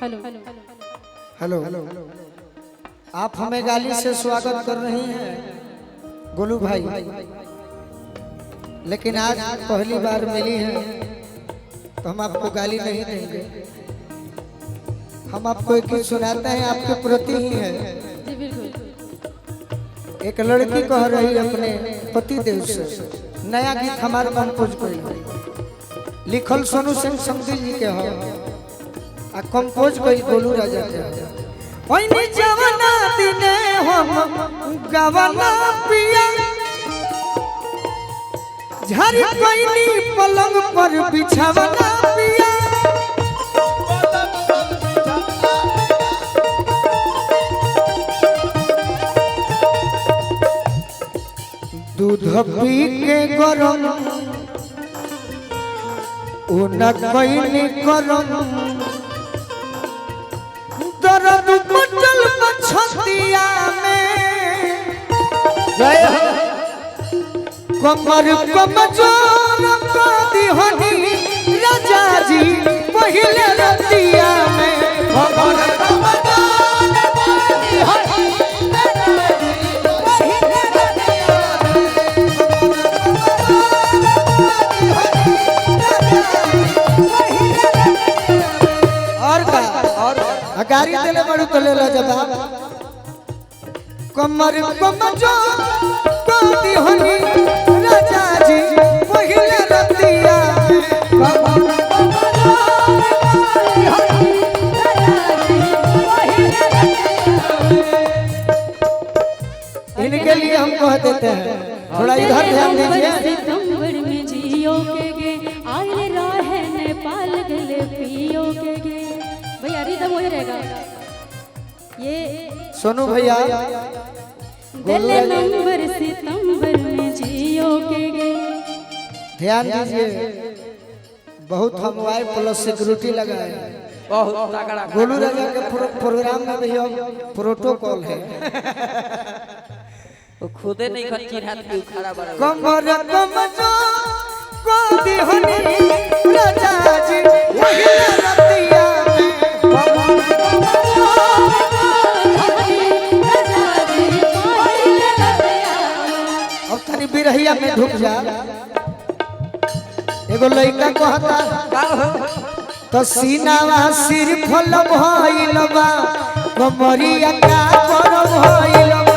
Hello hello आप हमें गाली से स्वागत कर रही हैं गोलू भाई, लेकिन आज पहली बार मिली है तो हम आपको गाली नहीं देंगे। हम आपको एक गीत सुनाते हैं, आपके प्रति ही है। जी बिल्कुल। एक लड़की कह रही है अपने पति देव से, नया गीत हमारे कंपोज करी, लिखल सोनू सिंह समधी जी के हो आ कंपोज करी गोलू राजा के। ओइनी जवाना दिने हम गवाना पिया, झरी कोइनी पलंग पर बिछावना पिया। दूध पी के गरम उन कोइनी करम, दर्द मचल छतिया में, कमर कमजोर कर दिहनी राजा जी पहले रतिया में। कमर कमजोर कर दिहनी राजा जी पहले रतिया में। और का गाड़ी देले बड़ू तो ले लो जवाब। कमर कमजोर कर दिहनी राजा जी पहले रतिया में। कमर कमजोर कर दिहनी राजा जी पहले रतिया में। इनके लिए हम कह देते हैं, थोड़ा इधर ध्यान दीजिए। सितंबर में जियो के गे आइल रहे नेपाल गले पियो के गे। भैया रिदम वही रहेगा ये सोनू भैया। दिल नंबर सितंबर में जियो के गे। ध्यान दीजिए, बहुत हम वाई प्लस सिक्योरिटी लगाए, बहुत तगड़ा। गोलू राजा के प्रोग्राम में भी अब प्रोटोकॉल है। वो खुदे नहीं खच्ची हाथ की खड़ा बड़ा। कमर कमजोर कर दिहनी राजा जी पहले रतिया में। कमर कमजोर कर दिहनी राजा जी पहले रतिया में। अब तनी बिरहिया में ढुक जा। एगो लइका कहता तो सीनावा सिर फल भइल बा, कमरिया का कर भइल बा।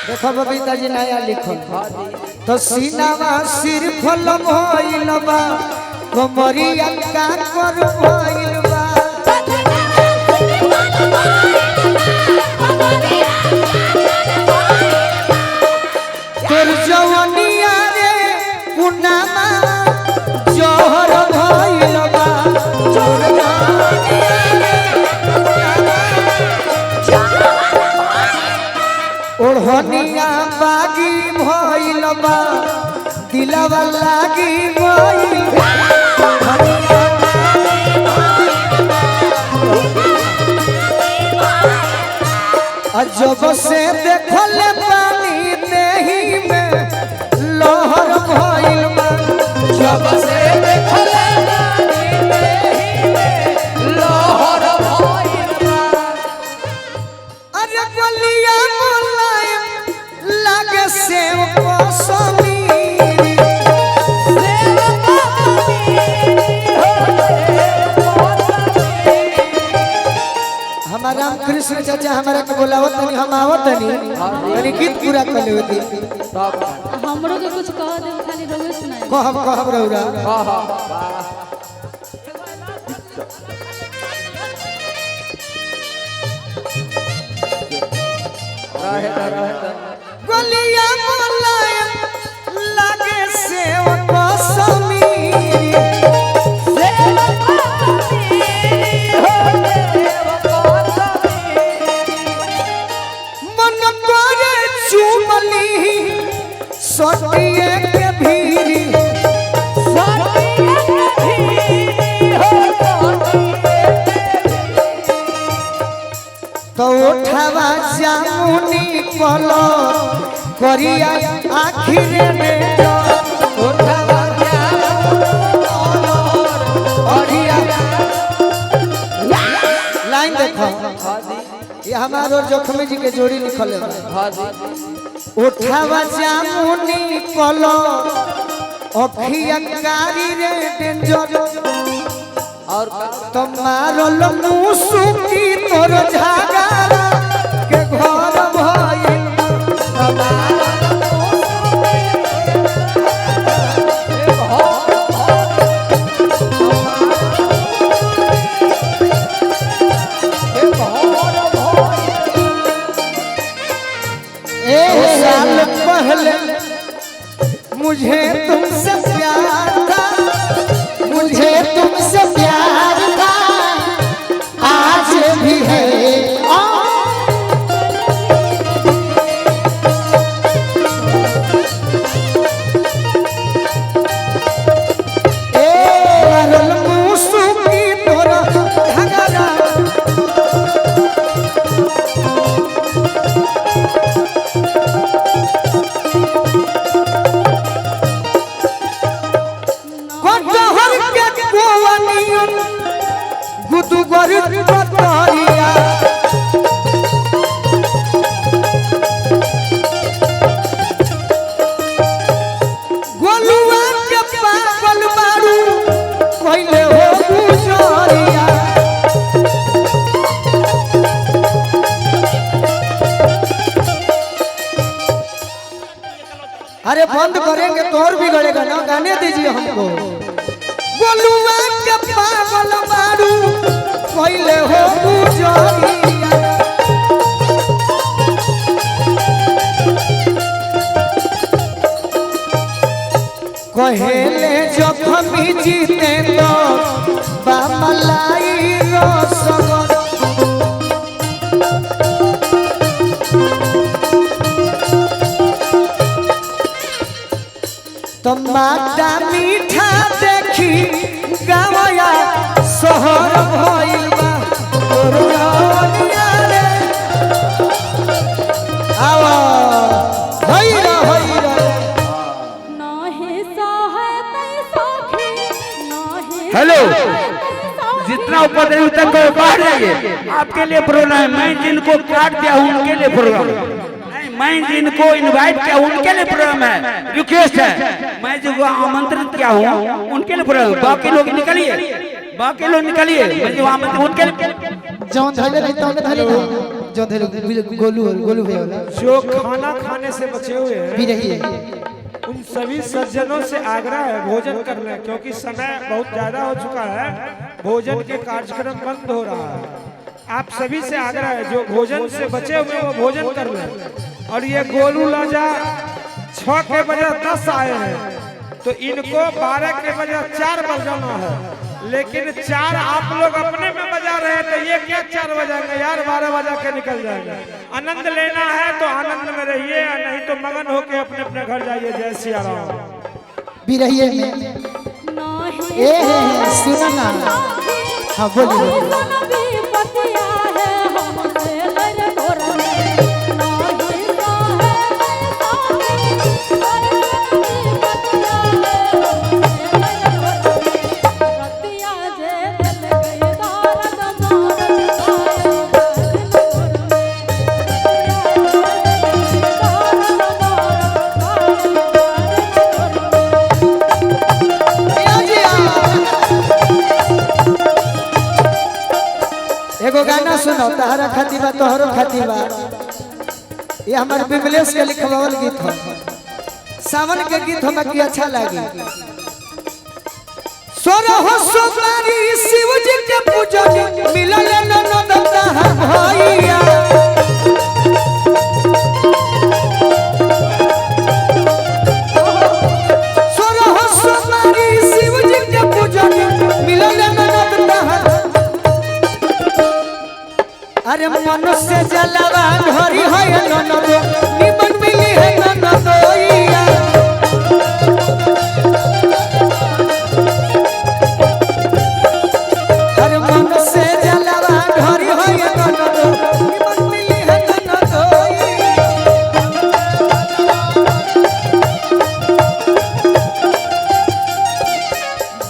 देखो बबीता जी नया लिखल तो सीनावा सिर फल भइल बा, कमरिया का कर भइल बा। तोर जवनिया रे पुनामा जोहर भइल बा। तोर जवनिया रे पुनामा ओढ़निया बागी भइल बा, दिलवा लागी भइल बा। जब से देखल पानी देही में लहर भइल बा। जब से देखल पानी देही में लहर भइल बा। अरे गलिया मुलायम लागे सेव कसमी, हमारा कृष्ण चाचा हमारा के बोलावत नहीं, हम आवत नहीं तनी गीत पूरा कर ले होती। हमरो के कुछ कह दे, खाली रोवे सुनाए। कहब रौरा। गलिया मुलायम लागे सेव कसमी, मन करे चुमली सटिए के भीरी। तो उठावा जामुनी कलर करिया आखिर में जो उठावा लाइन देखो ये हमारे और जोखमी जी के जोड़ी लिखल है हाँ जी उठावा जामुनी कलो अखिया कारी रे डेंजर और तुम्हारो मुसुकी तोर झागारा के घर भइल साल पहले मुझे तुमसे प्यार था मुझे तुमसे प्यार था आज भी है अरे बंद करेंगे तो और बिगड़ेगा ना गाने दीजिए हमको बोलुआ के पागल मारू पहले हो गुजरिया कहेले जखमी जीते तो बामलाई रसगर टमाटा मीठा देखी गावया शहर भइल बा तोरिया रे आवा होइरा होइरा नाहे सहते सखी नाहे हेलो जितना ऊपर है उतना को बाहर जाइए आपके लिए प्रोग्राम है मैं जिनको काट दिया हूं उनके लिए प्रोग्राम मैं जिनको इनवाइट किया उनके लिए प्रोग्राम है रिक्वेस्ट है मैं जिनको आमंत्रित किया हूँ उनके लिए प्रोग्राम बाकी लोग निकलिए मैं जो आमंत्रित उनके लिए जौन धैले नहीं तो धैले ना जो धैले गोलू भैया वाला जो खाना खाने से बचे हुए हैं भी रही है उन सभी सज्जनों से आग्रह है भोजन करना क्योंकि समय बहुत ज्यादा हो चुका है भोजन के कार्यक्रम बंद हो रहा है आप सभी से आग्रह है जो भोजन से बचे हुए वो भोजन कर लें और ये गोलू लाजा 6 के बजे 10 आए हैं तो इनको 12 के बजे 4 बजाना है लेकिन 4 आप लोग अपने में बजा रहे हैं तो ये क्या 4 बजाएंगे यार 12 बजा के निकल जाएंगे आनंद लेना है तो आनंद में रहिए नहीं तो मगन होके अपने अपने घर जाइए जय सिया राम भी रही है नाहे सुना ना हाँ बोलिए एगो गाना सुनो तहरा खातिबा तोहरो खातिबा ये हमारे बिमलेश के लिखवावल गीत है सावन के गीत हमें की अच्छा लगी सोरहो सोमारी शिव जी के पूजन मिलल ननद तहर भैया सोरहो सोमारी शिव जी के पूजन मिलल ननद तहर अरे मनुष्य जलवा धरी है ननद निमन मिली है ननदोइया अरे मनुष्य जलवा धरी है ननद निमन मिली है ननदोइया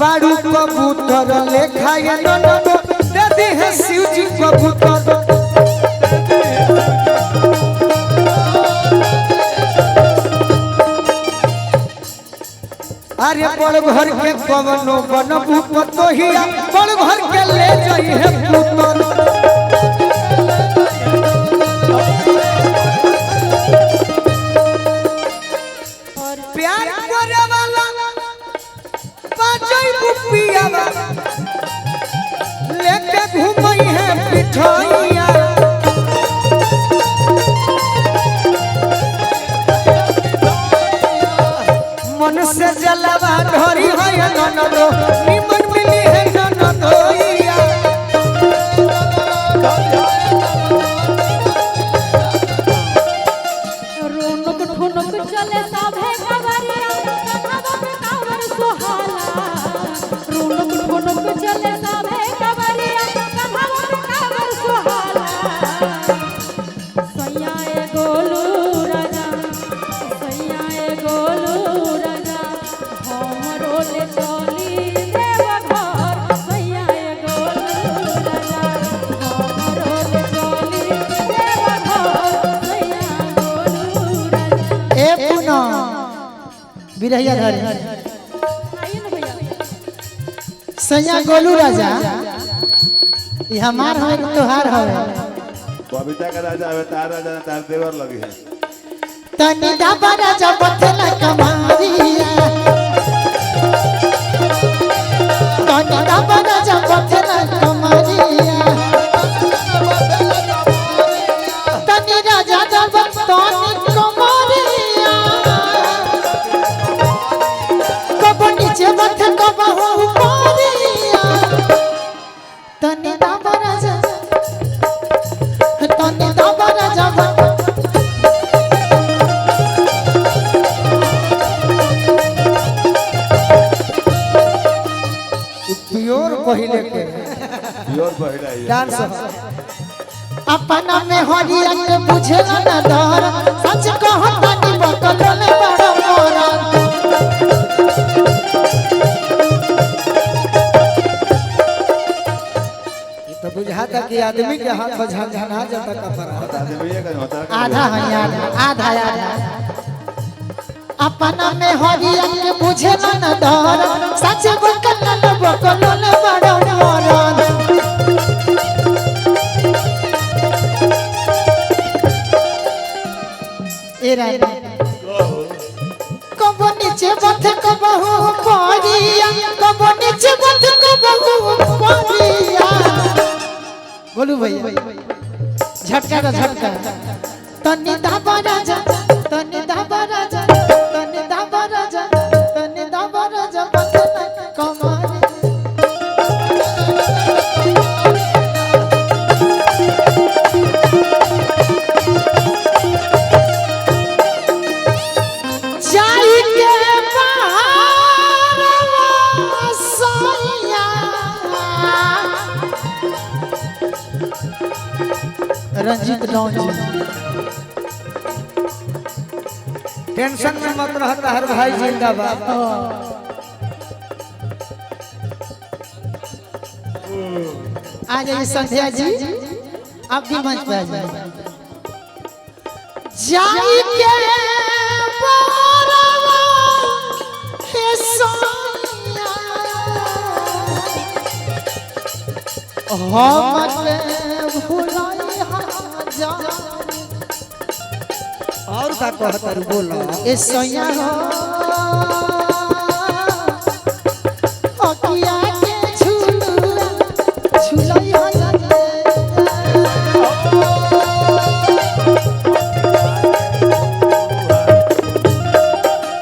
पारू कबूतर लेखा ये ननदो दे दी है शिव जी कबूतर अरे बड़ घर के कवनो बनबू पतोहिया बड़ घर के ले जाई है पुतर प्यार करे वाला पाजई बुपियावा लेके घूमई है पिठोइया मन से जलवा ढोरी है ननदो निमन मिली है ननदोइया रोनक ठुनक चले सभे कवरिया कन्हवा पे कांवर सुहाला रोनक ठुनक चले सभे कवरिया कन्हवा पे कांवर सुहाला सैया ए गोलू राजा सैया ए गोलू राजा हमरो ले चली देव घर सैया ए गोलू राजा हमरो ले चली देव घर सैया गोलू राजा ए पुना बिरहिया धरे आइए ना भैया सैया गोलू राजा ये हमार है तोहार है बबीता का राजा है तार राजा तार देवर लगी है तनी दाबा राजा बथला कमारिया तनी दाबा राजा बथला कमारिया तनी राजा दाबा तनी कमारिया कब नीचे बथ कब ऊपरिया तनी दाबा राजा तनी दाबा राजा प्योर पहले के प्योर पहिला है डांस अपना में हरिया के बुझेला ना डर सच कहता नी बकल बड़ा मोरा ये तो बुझाता कि आदमी के हाथ में झनझना जाता कपड़ा आदमी का होता है आधा है आधा अपना में हरिया के बुझेला ना डर सच बकल बड़ा मोरा ए राजा कब नीचे बथ कब ऊपरिया कब नीचे बथ कब ऊपरिया बोलू भैया झटका का झटका तनी दाबा राजा तनी दाबा राजा तनी दाबा राजा तनी दाबा राजा बथला कमारी जाई के बारवा सैया रंजीत लौंजी टेंशन में मत रहता हर भाई जिंदाबाद आ जाइए संध्या जी आप भी मंच पे आ जाइए जाई के बारवा हे सैया हमके भुलाई जा और का कहतर बोला ए सैया हो अकिया के झुलुआ झुलाई हो जाते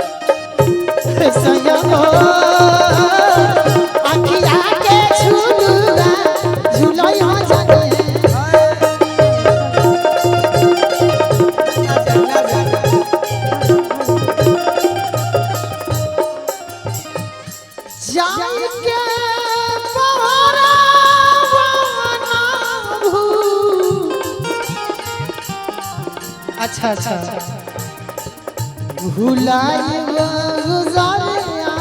ए सैया हो अकिया के झुलुआ झुलाई हो जाते अच्छा अच्छा भुलाई गुजारिया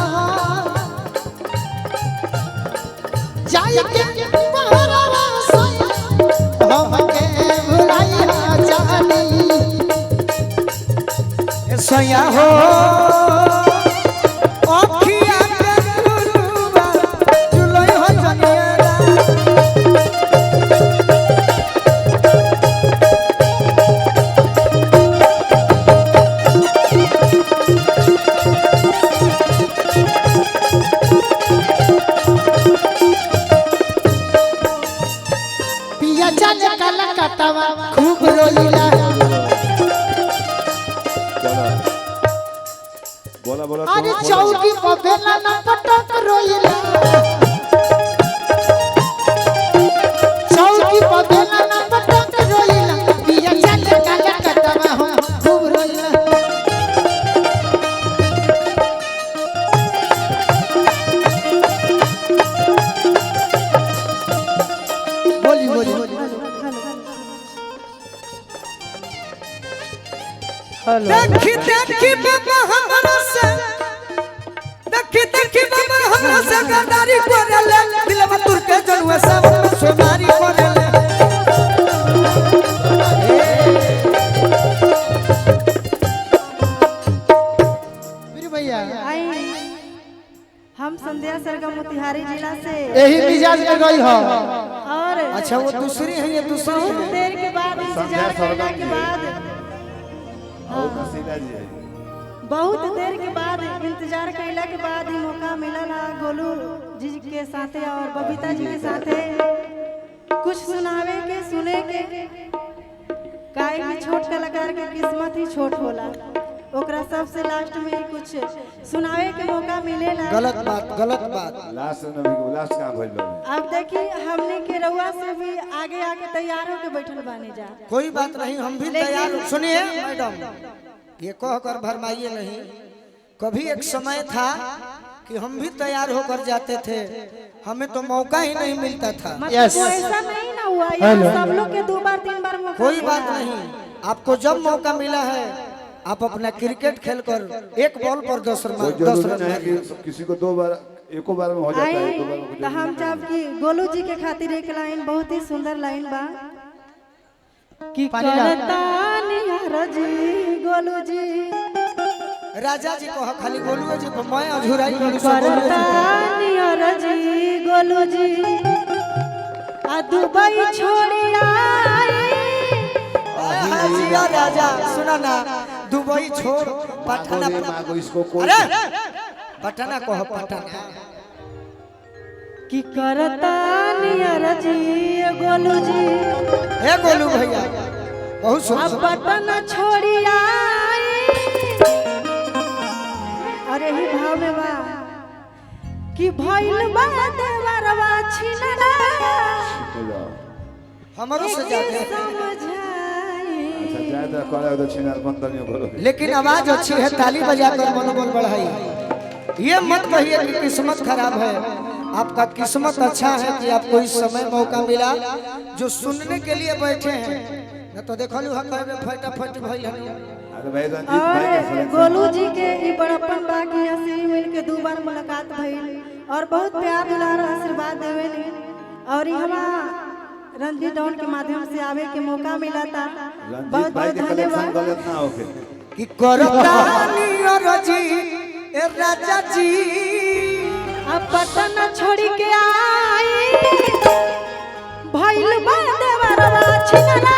जाई के बहरवा सैया हमके भुलाइया जानी ए सैया हो अखिया के दुलुबा दुलई हो जनिया पिया चल कला कटवा खूब रोइला चलो बोला बोला अरे चौकी पर बेला ना पटक रोइला चौकी पर बेला ना पटक रोइला पिया चल कला कटवा हम खूब रोइला बोली बोली देखी देखी बाबा हमरा से देखी देखी बाबा हमरा से गद्दारी करले दिलवा तुर के जनुआ सब सोनारी करले मेरे भैया हम संध्या सरगम मोतिहारी जिला से यही मिजाज में गई हो और अच्छा वो दूसरी है ये दूसरी बहुत है देर के बाद इंतजार करने के बाद और नसीला जी है बहुत देर के बाद इंतजार कैला के बाद ही मौका मिलल है गोलू जी के साथे और बबीता जी के साथे कुछ सुनावे के सुने के काहे कि छोट कलाकार के किस्मत ही छोट होला ओकरा सबसे लास्ट में ही कुछ सुनावे के मौका मिलेला गलत बात लास्ट नबी को लास्ट काम भइल बा अब देखिए हमने के रउआ से भी आगे आके तैयार होके बैठल बानी जा कोई बात नहीं हम भी तैयार सुनिए मैडम ये कह कर भरमाइए नहीं कभी एक समय था कि हम भी तैयार होकर जाते थे हमें तो मौका ही नहीं मिलता था मतलब वो ऐसा नहीं ना हुआ यहाँ सब लोग के 2 बार 3 बार मौका कोई मिला बात है। नहीं आपको जब मौका मिला है आप अपना क्रिकेट खेलकर एक बॉल पर 10 कोई रन 10 जरूरी नहीं है रन कि किसी को 2 बार एको बार में हो जाता है 2 बार में कुछ तो हम जब कि गोलू जी के खातिर एक लाइन बहुत ही सुंदर लाइन बा कि करतानिया रजी गोलू जी राजा जी को खाली गोलू जी को मैं अधूराई करू सो गोलू जी करतानिया रजी गोलू जी आ दुबई छोड़ी आई हाजिया राजा सुना ना दुबई छोड़ पटना को मां को इसको कोई अरे पटना को पटना कि करतानिया रजी गोलू जी हे गोलू भैया बहुत अब सुंदर पटना छोड़ी आई अरे ही भाव में बा कि भइल बा देवरवा छिनला हमारो से जाके समझाई अच्छा ज्यादा करे तो छिनार बंद नहीं करो लेकिन आवाज अच्छी है ताली बजाकर मनोबल बढ़ाई ये मत कहिए कि किस्मत खराब है आपका किस्मत अच्छा है कि आपको इस समय मौका मिला जो सुनने के लिए बैठे हैं न तो देखो लू हम में फटाफट भइल है अरे भाई रंजीत भाई का और सिलेक्शन गोलू जी के ई बड़प्पन बाकी हंसी मिल के 2 बार मुलाकात भइल और बहुत प्यार दुलार आशीर्वाद देवेली और यहाँ रंजीत डॉन के माध्यम से आवे के मौका मिला था रंजीत बहुत भाई बहुत के कलेक्शन धन्यवाद गलत ना होके कि करतानी रजी ए राजा जी अब पटना छोड़ी के आई भइल बा देवरवा छिनला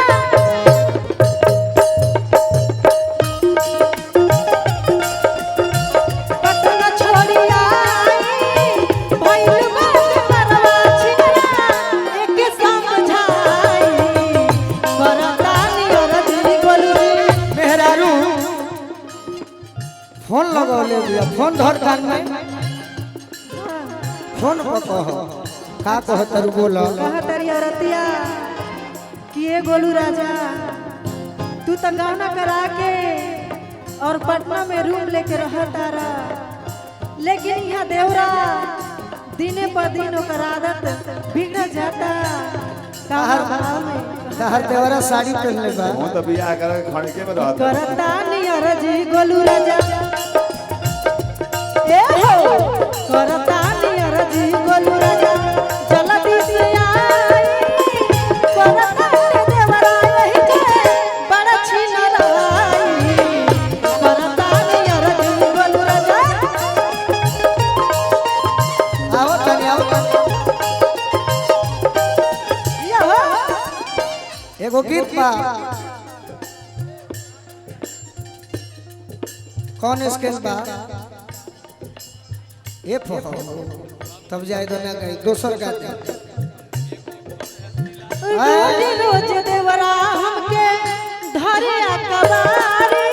पटना छोड़ी आई भइल बा देवरवा छिनला एके समझाई करतानी रजी गोलू मेहरारू फोन लगा ले दिया फोन धर कान में फोन पर का कह तरु बोला कहतरी औरतिया कि ये गोलू राजा तू तो गाना करा के और पटना में रूम लेके रहता रहा लेकिन यहाँ देवरा दिने पर दिन ओकर आदत बिगड़ जाता कहर कहर देवरा साड़ी पहन ले बा वो तो बियाह कर खड़के में रहता करता नहीं रजी गोलू राजा ए हो करता नहीं रजी गोलू राजा चल एगो गीत बा कौन स्केल बा ए फोटो तब जाए दो ना कहीं दोसर गाते रोज रोज देवरा हमके धरे अकबारी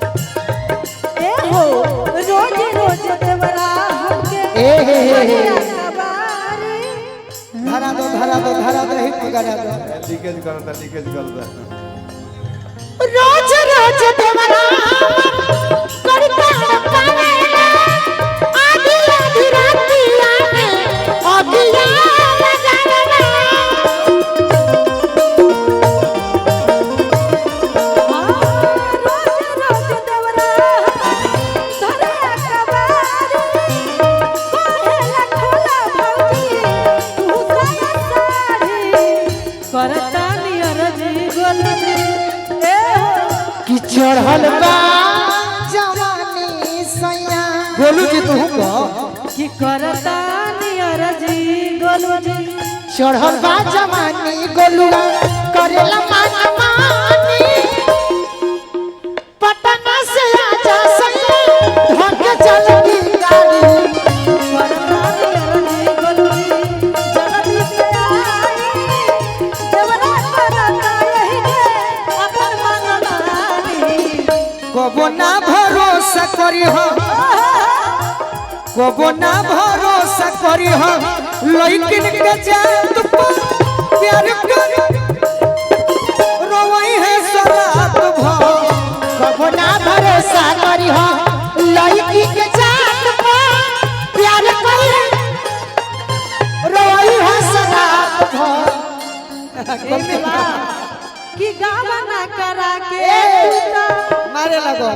ए हो रोज रोज देवरा हमके धरे अकबारी धरा दो ही पकड़ा दो लीकेज करता रोज रोज देवरा करता कावेला आधी आधी रातिया में अभिया लगावेला रोज रोज देवरा धरे अकबारी कहेला खोला भौजी तू साड़ी करता नियर जी गोलजी ए हो कि चढ़ल बा जवानी सैया बोलू जी तू को की करता नियर जी गोलजी चढ़ल बा जवानी गोलुआ करेला मान मानी पटना से आजा सैया धके चल की गाड़ी करता नियर जी गोलजी जल्दी से आई देवरा करता यही के अपन मनमानी कबो ना भरोसा करी हो कबो ना भरोसा करी हो लइकिन के जात पर प्यार कर रोवई है सरात भ कबो ना भरोसा करी हो लइकी के जात पर प्यार कर रोवई है सरात भ कि गावा ना करा के मारे लगो